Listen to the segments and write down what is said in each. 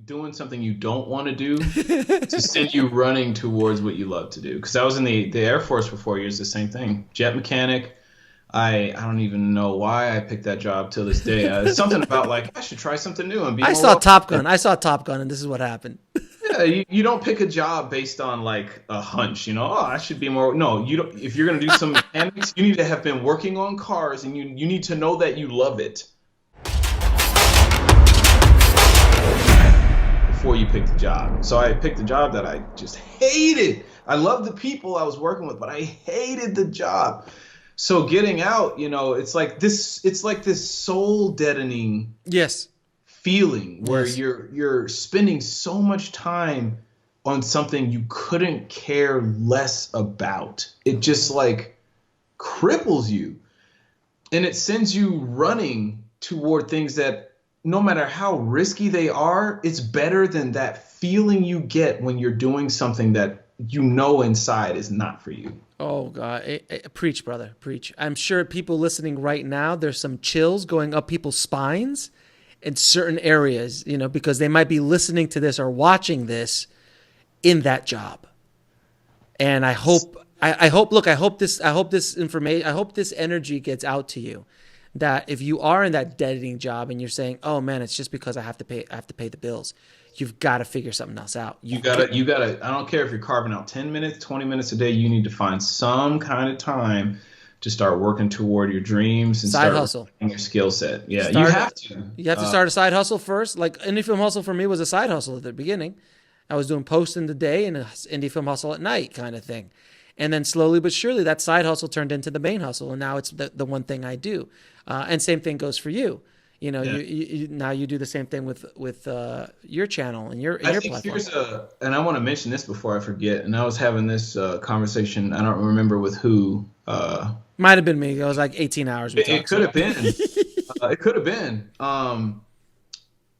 doing something you don't want to do to send you running towards what you love to do. Because I was in the Air Force for 4 years, the same thing. Jet mechanic. I don't even know why I picked that job till this day. It's something about like I should try something new and be. I saw Top Gun. I saw Top Gun, and this is what happened. Yeah, you don't pick a job based on like a hunch, you know. Oh, I should be more. No, you don't. If you're gonna do some mechanics, you need to have been working on cars, and you need to know that you love it before you pick the job. So I picked a job that I just hated. I loved the people I was working with, but I hated the job. So getting out, you know, it's like this soul deadening feeling where you're spending so much time on something you couldn't care less about. It just like cripples you. And it sends you running toward things that no matter how risky they are, it's better than that feeling you get when you're doing something that you know inside is not for you. Oh, God. Preach, brother. Preach. I'm sure people listening right now, there's some chills going up people's spines in certain areas, you know, because they might be listening to this or watching this in that job. And I hope this energy gets out to you. That if you are in that deadening job and you're saying, "Oh man, it's just because I have to pay the bills," you've got to figure something else out. You gotta. I don't care if you're carving out 10 minutes, 20 minutes a day. You need to find some kind of time to start working toward your dreams and side hustle your skill set. Yeah, you have to. You have to start a side hustle first. Like indie film hustle for me was a side hustle at the beginning. I was doing post in the day and an indie film hustle at night kind of thing. And then slowly but surely that side hustle turned into the main hustle. And now it's the one thing I do. And same thing goes for you. You know, you now you do the same thing with your channel and your platform. And I want to mention this before I forget. And I was having this conversation. I don't remember with who. Might have been me. It was like 18 hours. It could have been. It could have been.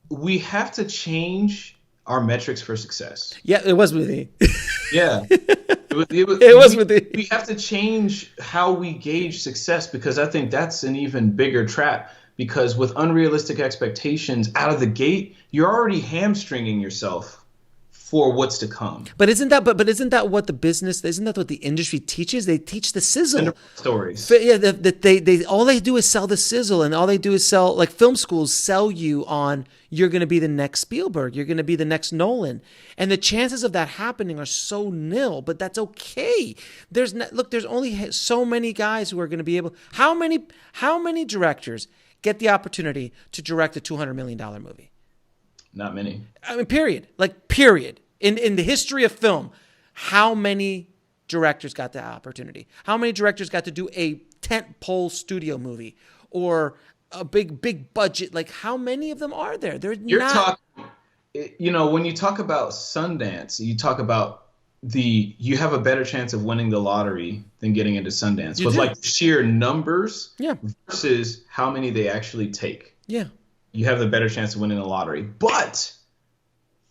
We have to change our metrics for success. Yeah, it was with me. Yeah. We have to change how we gauge success, because I think that's an even bigger trap, because with unrealistic expectations out of the gate, you're already hamstringing yourself for what's to come. But isn't that what the industry teaches? They teach the sizzle stories. Yeah, they all they do is sell the sizzle, and all they do is sell, like film schools sell you on, you're going to be the next Spielberg, you're going to be the next Nolan, and the chances of that happening are so nil. But that's okay. There's only so many guys who are going to be able. How many directors get the opportunity to direct a $200 million movie? Not many. I mean, period. Like, period. In the history of film, how many directors got that opportunity? How many directors got to do a tent-pole studio movie or a big budget? Like, how many of them are there? You know, when you talk about Sundance, you talk about you have a better chance of winning the lottery than getting into Sundance. With like sheer numbers versus how many they actually take. Yeah. You have the better chance of winning the lottery. But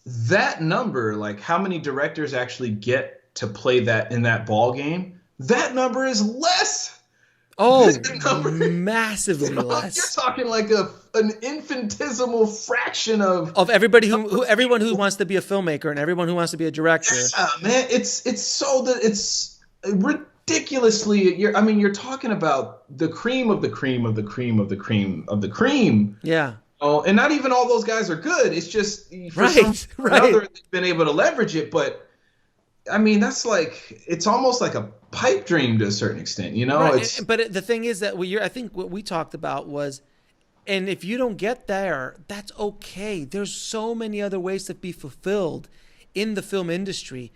that number, like how many directors actually get to play that in that ball game, that number is less. Oh, massively less. You're talking like an infinitesimal fraction of everybody everyone who wants to be a filmmaker and everyone who wants to be a director. Yeah, man, it's ridiculously. You're talking about the cream of the cream of the cream of the cream of the cream. Yeah. Oh, and not even all those guys are good. It's just they've been able to leverage it. But I mean, that's like, it's almost like a pipe dream to a certain extent, you know. Right. But the thing is that I think what we talked about was, and if you don't get there, that's okay. There's so many other ways to be fulfilled in the film industry.